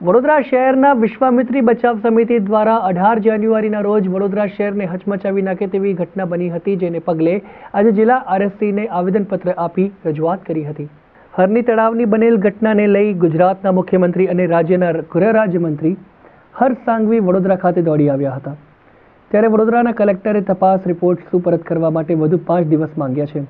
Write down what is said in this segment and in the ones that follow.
વડોદરા શહેરના વિશ્વામિત્રી બચાવ સમિતિ દ્વારા 18 જાન્યુઆરીના રોજ વડોદરા શહેરને હચમચાવી નાખે તેવી ઘટના બની હતી, જેને પગલે આજે જિલ્લા આરએસસીને આવેદનપત્ર આપી રજૂઆત કરી હતી। હરની તળાવની બનેલ ઘટનાને લઈ ગુજરાતના મુખ્યમંત્રી અને રાજ્યના ગૃહ રાજ્યમંત્રી હર્ષ સાંઘવી વડોદરા ખાતે દોડી આવ્યા હતા। ત્યારે વડોદરાના કલેક્ટરે તપાસ રિપોર્ટ સુપરત કરવા માટે વધુ 5 દિવસ માંગ્યા છે।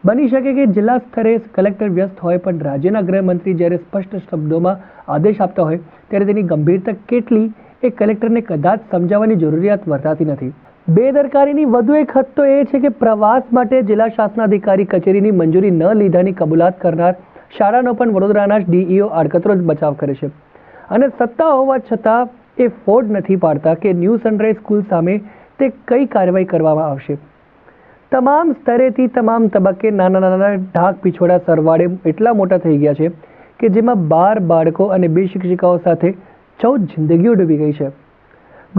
બની શકે કે જિલ્લા સ્તરે કલેક્ટર વ્યસ્ત હોય, પણ રાજ્યના ગૃહમંત્રી જ્યારે સ્પષ્ટ શબ્દોમાં આદેશ આપતા હોય ત્યારે તેની ગંભીરતા કેટલી એ કલેક્ટરને કદાચ સમજાવવાની જરૂરિયાત વર્તાતી નથી। બેદરકારીની વધુ એક હદ તો એ છે કે પ્રવાસ માટે જિલ્લા શાસનાધિકારી કચેરીની મંજૂરી ન લીધાની કબૂલાત કરનાર શાળાનો પણ વડોદરાના જ ડીઈઓ આડકતરો જ બચાવ કરે છે અને સત્તા હોવા છતાં એ ફોડ નથી પાડતા કે ન્યૂ સનરાઈઝ સ્કૂલ સામે તે કઈ કાર્યવાહી કરવામાં આવશે। તમામ સ્તરેથી તમામ તબક્કે નાના નાના ઢાક પીછોડા સરવાળે એટલા મોટા થઈ ગયા છે કે જેમાં 12 બાળકો અને 2 શિક્ષિકાઓ સાથે 14 જિંદગીઓ ડૂબી ગઈ છે।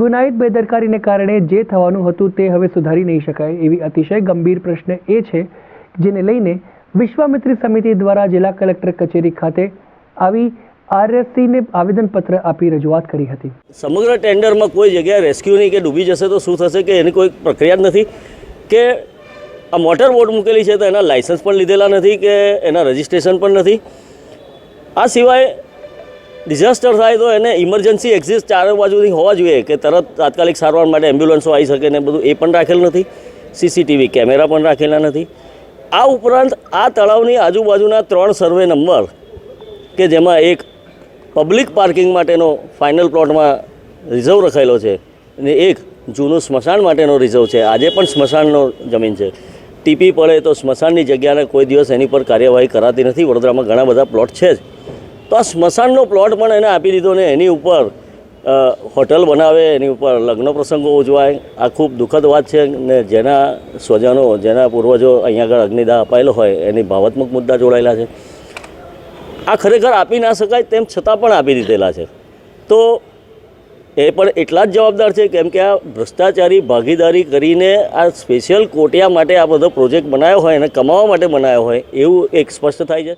ગુનાહિત બેદરકારીને કારણે જે થવાનું હતું તે હવે સુધારી નહીં શકાય એવી અતિશય ગંભીર પ્રશ્ન એ છે, જેને લઈને વિશ્વામિત્રી સમિતિ દ્વારા જિલ્લા કલેક્ટર કચેરી ખાતે આવી આરએસસીને આવેદનપત્ર આપી રજૂઆત કરી હતી। સમગ્ર ટેન્ડરમાં કોઈ જગ્યાએ રેસ્ક્યુ નહીં કે ડૂબી જશે તો શું થશે કે એની કોઈ પ્રક્રિયા જ નથી કે આ મોટર બોટ મૂકેલી છે તો એના લાઇસન્સ પણ લીધેલા નથી કે એના રજિસ્ટ્રેશન પણ નથી। આ સિવાય ડિઝાસ્ટર થાય તો એને ઇમરજન્સી એક્ઝિટ ચારે બાજુથી હોવા જોઈએ કે તરત તાત્કાલિક સારવાર માટે એમ્બ્યુલન્સો આવી શકે ને બધું, એ પણ રાખેલ નથી। સીસીટીવી કેમેરા પણ રાખેલા નથી। આ ઉપરાંત આ તળાવની આજુબાજુના 3 સર્વે નંબર કે જેમાં એક પબ્લિક પાર્કિંગ માટેનો ફાઇનલ પ્લોટમાં રિઝર્વ રખાયેલો છે અને એક જૂનું સ્મશાન માટેનો રિઝર્વ છે। આજે પણ સ્મશાનનો જમીન છે। ટીપી પડે તો સ્મશાનની જગ્યાને કોઈ દિવસ એની પર કાર્યવાહી કરાતી નથી। વડોદરામાં ઘણા બધા પ્લોટ છે જ, તો આ સ્મશાનનો પ્લોટ પણ એને આપી દીધો ને એની ઉપર હોટલ બનાવે, એની ઉપર લગ્ન પ્રસંગો ઉજવાય। આ ખૂબ દુઃખદ વાત છે ને જેના સ્વજનો, જેના પૂર્વજો અહીંયા આગળ અગ્નિદાહ અપાયેલો હોય એની ભાવનાત્મક મુદ્દા જોડાયેલા છે। આ ખરેખર આપી ના શકાય તેમ છતાં પણ આપી દીધેલા છે, તો એ પણ એટલા જ જવાબદાર છે કેમ કે આ ભ્રષ્ટાચારી ભાગીદારી કરીને આ સ્પેશિયલ કોટિયા માટે આ બધો પ્રોજેક્ટ બનાવ્યો હોય અને કમાવા માટે બનાવ્યો હોય એવું એક સ્પષ્ટ થાય છે।